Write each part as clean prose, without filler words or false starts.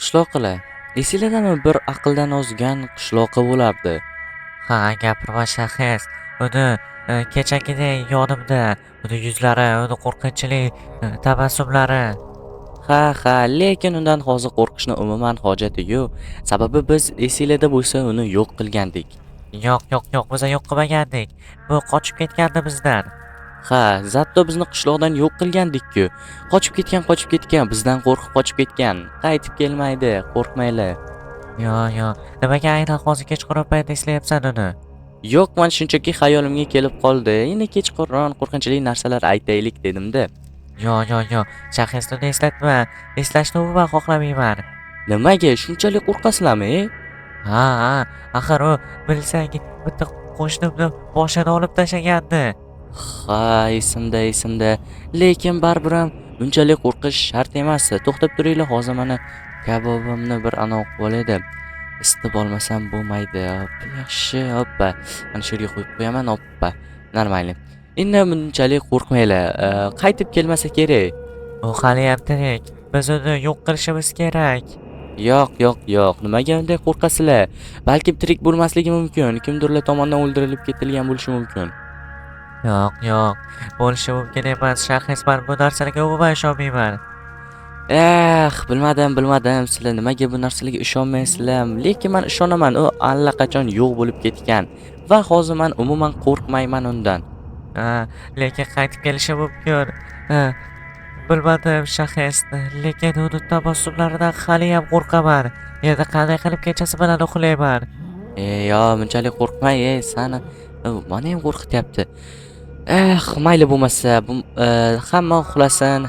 qishloqilar. Esinglardami bir aqldan ozgan qishloqi bo'lardi. Ha, gapirma Shahris. Uni kechagidek yonimda, uni yuzlari, uni qo'rqinchli tabassumlari. Ha, lekin undan hozir qo'rqishni umuman hojati yo'q. Sababi biz esinglarda bo'lsa uni yo'q qilgandik. Yo'q, biz yo'q qilmagandik. Bu qochib ketgandi bizdan. Ha, zatto bizni qishloqdan yo'q qilgandik-ku. Qochib ketgan, bizdan qo'rqib qochib ketgan. Qaytib kelmaydi, qo'rqmanglar. Yo'q. Nimaga aynan hozir kechqurun paytda eslayapsan uni? Yo'q, men shunchaki xayolimga kelib qoldi. Endi kechqurun qo'rqinchli narsalar aytaylik dedim-da. Yo'q. Shahrisni uni eslatma. Eslashni umuman xohlamayman. Nimaga shunchalik qo'rqasizlarmi? Ha, axir u bilsang bitta qo'shnimni boshini olib tashlagandi. Ha, esimda. Lekin baribir ham bunchalik qo'rqish shart emas. To'xtab turinglar, hozir mana kabobimni bir anov qilib olay. Isitib olmasam bo'lmaydi. Yaxshi, hoppa. Mana shu yerga qo'yib qo'yaman, hoppa. Normalniy. Endi bunchalik qo'rqmanglar. Qaytib kelmasa kerak. U haliyam tirik. Biz uni yo'q qilishimiz kerak. Yo'q. Nimaga unday qo'rqasizlar? Balki tirik bo'lmasligi mumkin. Kimdirlar tomonidan o'ldirilib ketilgan bo'lishi mumkin. Yo'q. Bo'lishi mumkin emas. Shahris, men bu narsalarga umuman ishonmayman. Bilmadim. Sizlar nimaga bu narsalarga ishonmaysizlar? Lekin men ishonaman. U allaqachon yo'q bo'lib ketgan va hozir men umuman qo'rqmayman undan. Lekin qaytib kelishi mumkin. Bilmadim Shahris, lekin uni tabassumlaridan haliyam qo'rqaman. Endi qanday qilib kechasi bilan uxlayman? Bunchalik qo'rqmang, sani meni ham qo'rqityapti. Mayli bo'lmasa, hamma uxlasin.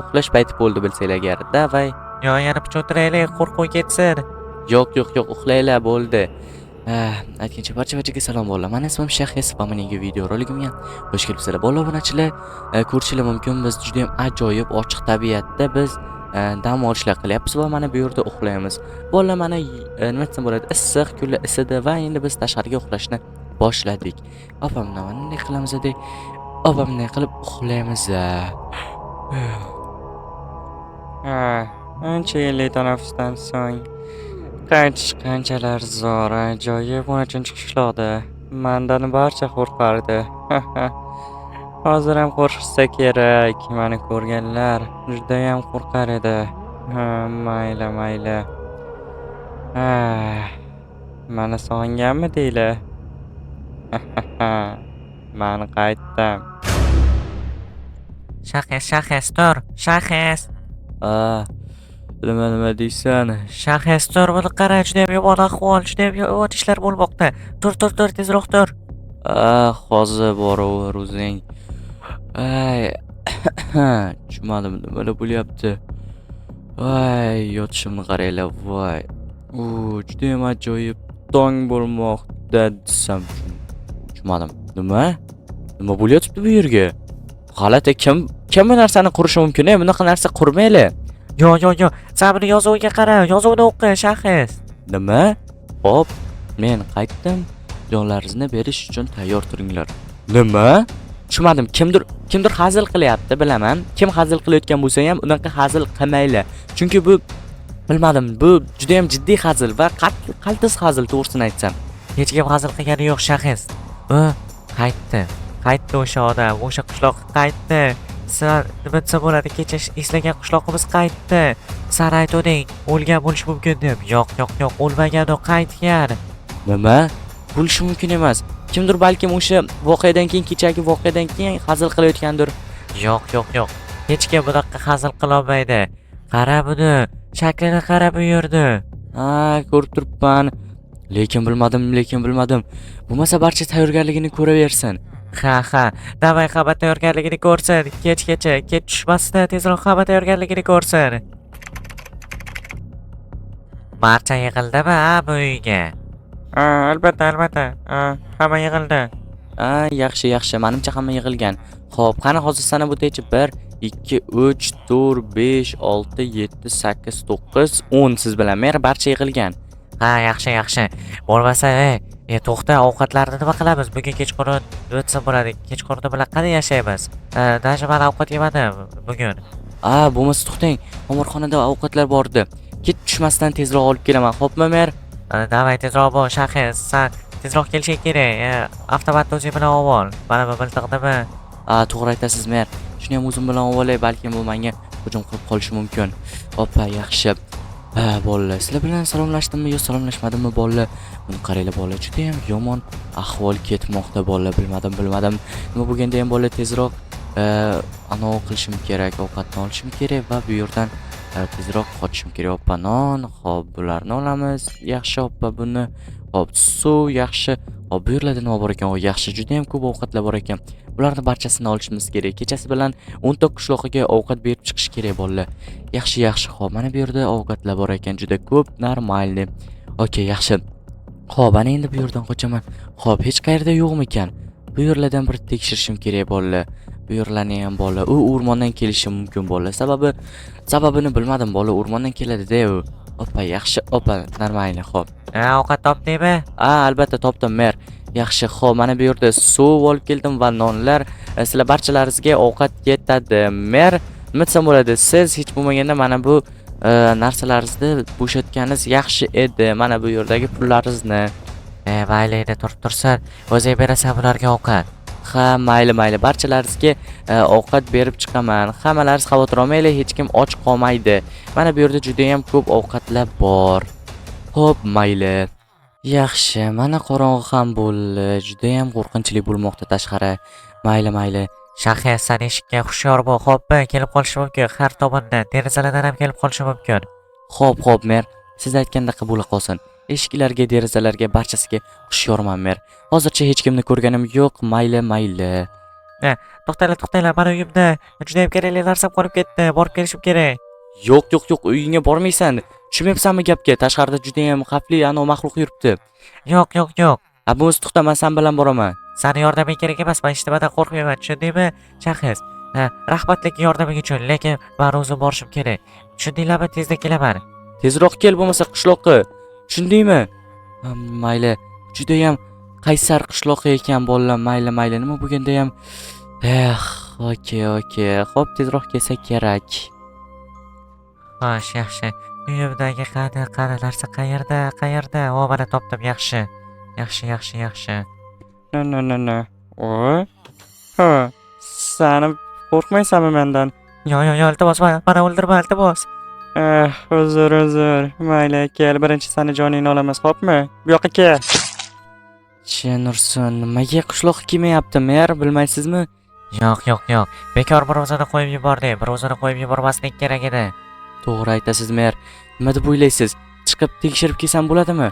Uxlash payti bo'ldi bilsanglar agar. Davay. Yana picha o'tiraylik, qo'rquv ketsin. Yo'q, uxlaylar bo'ldi. Aytgancha barchaga salom bolalar. Meni ismim Shahris va mening video roligimga xush kelibsizlar. Bolalar, obunachilar, ko'rishingiz mumkin, biz juda ham ajoyib ochiq tabiatda biz dam olishlar qilyapmiz va mana bu yerda uxlaymiz. Bolalar, mana nima desam bo'ladi? Issiq, kunlar isidi va endi biz tashqariga uxlashni boshladik. Opamni bunday qilamiz deb, opamday qilib uxlaymiz. Ancha yillik tanaffusdan so'ng qaytish qanchalar zo'r, ajoyib 13 qishloqda. Mendan barcha qo'rqardi. Hozir ham qo'rqishsa kerak. Meni ko'rganlar juda ham qo'rqar edi. Mayli. Meni sog'inganmi deylar? Meni qaytdim. Shahris, tur. Shahris. Nima deysan? Shahris, tur, buni qara, juda ham yomon ahvol, juda ham yomon ishlar bo'lmoqda. Tur, tezroq tur. Hozir boraver o'zing. Tushunmadim, nima bo'lyapti? Yotishimni qaranglar, voy. Juda ham ajoyib tong bo'lmoqda desam. Tushunmadim. Nima bo'lyapti bu yerga? G'alati, kim bu narsani qurishi mumkin? Bunaqa narsa qurmaylar. Yo'q. Sen buni yozuviga qara, yozuvni o'qi, Shahris. Nima? Hop, men qaytdim. Jonlaringizni berish uchun tayyor turinglar. Nima? Tushunmadim. Kimdir hazil qilyapti, bilaman. Kim hazil qilayotgan bo'lsa ham unaqa hazil qilmaylar. Chunki bu bilmadim, bu juda ham jiddiy hazil va qaltis hazil, to'g'risini aytsam. Hech kim hazil qilgani yo'q, Shahris. U qaytdi o'sha odam, o'sha qishloq qaytdi. Sen nima desa bo'ladi, kecha eslagan qishloqimiz qaytdi. Sen aytding, o'lgan bo'lishi mumkin deb. Yo'q, o'lmagan, u qaytgan. Nima? Bo'lishi mumkin emas. Kimdir balkim o'sha voqeadan keyin, kechagi voqeadan keyin hazil qilayotgandir. Yo'q. Hech kim bunaqa hazil qila olmaydi. Qara buni, shaklini qara bu yerda. Ko'rib turibman. Lekin bilmadim. Bo'lmasa barcha tayyorgarligini ko'raversin. Ha. Davay, hamma tayyorgarligini ko'rsin. Kech tushmasdan tezroq hamma tayyorgarligini ko'rsin. Barcha yig'ildimi bu uyga? Albatta. Hamma yig'ildi. Yaxshi. Menimcha hamma yig'ilgan. Xo'p, qani hozir sanab o'taychi. 1 2 3 4 5 6 7 8 9 10 siz bilan mer barcha yig'ilgan. Yaxshi. Bo'lmasa, to'xta, ovqatlarni nima qilamiz? Bugun kechqurun o'tsa bo'ladi. Kechqurun bilan qanday yashaymiz? Даже men ovqat yemadim bugun. Bo'lmasa to'xtang. Omorxonada ovqatlar bor edi. Ket tushmasdan tezroq olib kelaman, xo'pmi, mer? Davay tezroq bo'l shaxs. Sen tezroq kelishing kerak. Avtomatni o'zing bilan olib ol. Mana bu miltiqnimi? To'g'ri aytasiz, mer. Shuni ham o'zim bilan olib olay, balki bu menga hujum qilib qolishi mumkin. Oppa, yaxshi. Bolalar, sizlar bilan salomlashdimmi yo salomlashmadimmi bolalar? Buni qaranglar bolalar, juda ham yomon ahvol ketmoqda bolalar, bilmadim. Nima bo'lganda ham bolalar tezroq anov qilishim kerak, ovqatni olishim kerak va bu yerdan tezroq qochishim kerak. Oppa, non, xo'p, bularni olamiz. Yaxshi, oppa, buni. Xo'p, suv, yaxshi. Xo'p, bu yerlarda nima bor ekan? Yaxshi, juda ham ko'p ovqatlar bor ekan. Bularni barchasini olishimiz kerak. Kechasi bilan 10 ta qishloqiga ovqat berib chiqish kerak bolalar. Yaxshi. Xo'p, mana bu yerda ovqatlar bor ekan, juda ko'p, normalni. Okey, yaxshi. Xo'p, ana endi bu yerdan qochaman. Xo'p, hech qayerda yo'qmi ekan? Bu yerlardan bir tekshirishim kerak bolalar. Bu yerlarni ham bolalar, u o'rmondan kelishi mumkin bolalar. Sababini bilmadim bolalar, o'rmondan keladi-da u. Oppa, yaxshi. Oppa, normalni, xo'p. Ovqat topdingmi? Albatta topdim, mer. Yaxshi, xo'p, mana bu yerda suv olib keldim va nonlar. Sizlar barchalaringizga ovqat yetadi, mer. Nima desam bo'ladi? Siz hech bo'lmaganda mana bu narsalaringizni bo'shatganingiz yaxshi edi. Mana bu yerdagi pullaringizni. Mayli, tursin. O'zing berasan bularga ovqat. Ha, mayli. Barchalaringizga ovqat berib chiqaman. Hammalaringiz xavotir olmanglar, hech kim och qolmaydi. Mana bu yerda juda ham ko'p ovqatlar bor. Xo'p, mayli. Yaxshi, mana qorong'i ham bo'ldi. Juda ham qo'rqinchli bo'lmoqda tashqari. Mayli. Shaxs, sen eshikka hushyor bo'l. Xo'pmi? Kelib qolishi mumkin. Har tomondan, derazalardan ham kelib qolishi mumkin. Xo'p, mer. Siz aytgandek bo'la qolsin. Eshiklarga, derazalarga barchasiga hushyorman, mer. Hozircha hech kimni ko'rganim yo'q. Mayli. To'xtanglar, mana uyimda juda ham kerakli narsam qolib ketdi. Borib kelishim kerak. Yo'q, uyingga bormaysan. Tushunmayapsanmi gapga? Tashqarida juda ham xavfli maxluq yuribdi. Yo'q. Bo'lmasa to'xta, men sen bilan boraman. Seni yordaming kerak emas, men hech nimadan qo'rqmayman, tushundingmi? Shaxs. Rahmatlik yordaming uchun, lekin men o'zim borishim kerak. Tushundinglarmi? Tezda kelaman. Tezroq kel bo'lmasa qishloqqa. Tushundingmi? Mayli. Juda ham qaysar qishloqi ekan bolalar. Mayli. Nima bo'lganda ham okey. Xo'p, tezroq kelsa kerak. Xo'sh, yaxshi. Uyimdagi qani narsa qayerda? Mana topdim, yaxshi. No. Sani qo'rqmaysanmi mendan? Yo, iltimos, mana o'ldirma, iltimos. Uzr. Mayli, kel, birinchi sani joningni olamiz, xo'pmi? Bu yoqqa kel. Nursun, nimaga qishloq kelmayapti, mer, bilmaysizmi? Yo'q. Bekor bir o'zini qo'yib yubordik. Bir o'zini qo'yib yubormaslik kerak edi. To'g'ri aytasiz, mer. Nima deb o'ylaysiz? Chiqib tekshirib kelsam bo'ladimi?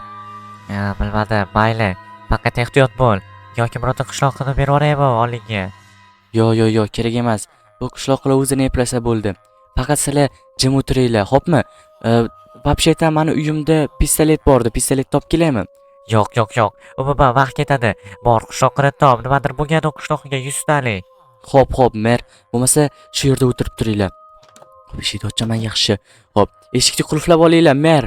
Bilmadim, mayli. Faqat ehtiyot bo'l. Yoki birorta qishloqni berib yuboraymi oldingga? Yo'q, kerak emas. Bu qishloqlar o'zini eplasa bo'ldi. Faqat sizlar jim o'tiringlar, xo'pmi? Вообще-то mani uyimda pistolet bor edi. Pistolet topib kelaymi? Yo'q. Umuman vaqt ketadi. Bor, qishloqni top. Nimadir bo'lgan u qishloqiga 100 talik. Xo'p, mer. Bo'lmasa shu yerda o'tirib turinglar. Eshikni ochaman, yaxshi. Xo'p, eshikni qulflab olinglar, mer.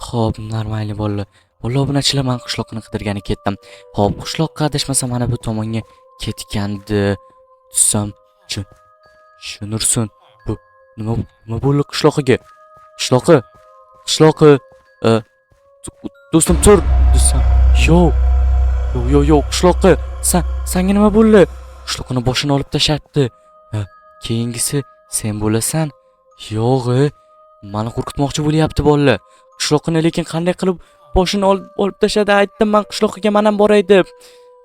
Xo'p, normalni bolalar. Obunachilar men qishloqni qidirgani ketdim. Xo'p, qishloqqa adashmasa mana bu tomonga ketgandi. Tussam, Nursun. Bu nima bo'ldi qishloqiga? Qishloqi. Do'stim tur. Desam, yo'q, qishloqi. Senga nima bo'ldi? Qishloqni boshini olib tashlabdi. Keyingisi sen bo'lasan. Yo'q, meni qo'rqitmoqchi bo'lyapti bolalar. Qishloqni lekin qanday qilib boshini olib tashladi? Aytdim men qishloqiga men ham boray deb.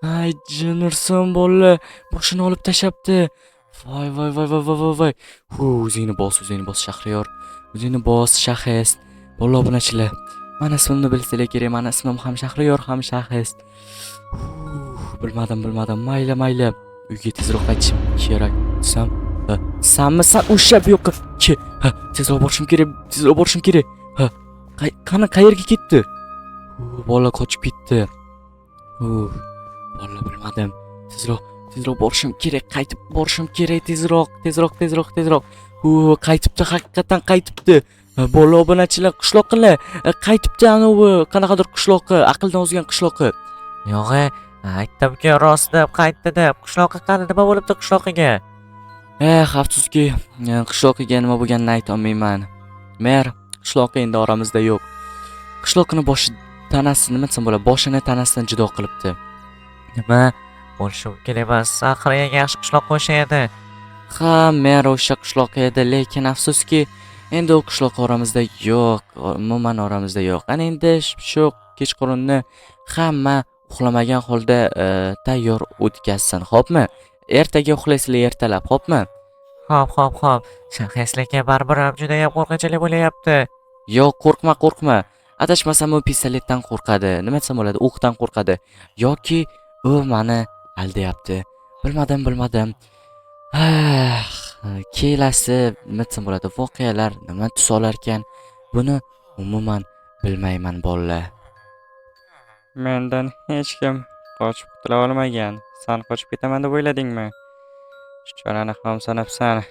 Ay, Nursun bolalar, boshini olib tashlabdi. Voy. O'zingni bos, Shahriyor. O'zingni bos, Shaxs. Bolalar obunachilar. Mana ismimni bilsanglar kerak. Mana ismim ham Shahriyor, ham Shaxs. Bilmadim. Mayli. Uyga tezroq qaytishim kerak. Sanmi o'sha bu yoqqa? Tezroq borishim kerak. Qani qayerga ketdi? Bola qochib ketdi. Bola bilmadim. Tezroq borishim kerak. Qaytib borishim kerak tezroq. Qaytibdi, haqiqatan qaytibdi. Bola obunachilar qishloqlar qaytibdi, anavi qanaqadir qishloqi, aqldan ozgan qishloqi. Yo'q, aytdim-ku, rost deb qaytdi deb. Qishloqqa qani nima bo'libdi qishloqiga? Afsuski, qishloqiga nima bo'lganini ayta olmayman. Mer, qishloqi endi oramizda yo'q. Qishloqni tanasi nima desam bo'ladi, boshini tanasidan judo qilibdi. Nima? Bo'lishi mumkin emas. Axir eng yaxshi qishloq o'sha edi. Ha, mer o'sha qishloq edi, lekin afsuski, endi u qishloq oramizda yo'q, umuman oramizda yo'q. Ana endi shu kechqurunni hamma uxlamagan holda tayyor o'tkazsin, xo'pmi? Ertaga uxlaysizlar ertalab, xo'pmi? Xo'p. Shahrislarga baribir ham judayam qo'rqinchli bo'layapti. Yo'q, qo'rqma. Adashmasam u pistoletdan qo'rqadi. Nima desam bo'ladi? O'qdan qo'rqadi. Yoki u meni aldayapti. Bilmadim. Ah, kelasi nima desam bo'ladi? Voqealar nima tus olarkan? Buni umuman bilmayman, bolalar. Mendan hech kim qochib qutula olmagan. Sen qochib ketaman deb o'yladingmi? Chuchvarani ham sanabsan.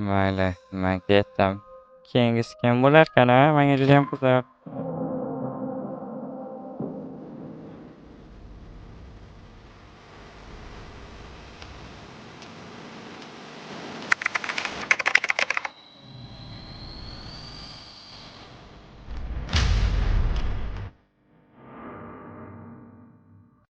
Mayli, men ketdim. Keyingisi kim bo'larkan, a? Menga juda ham qiziq.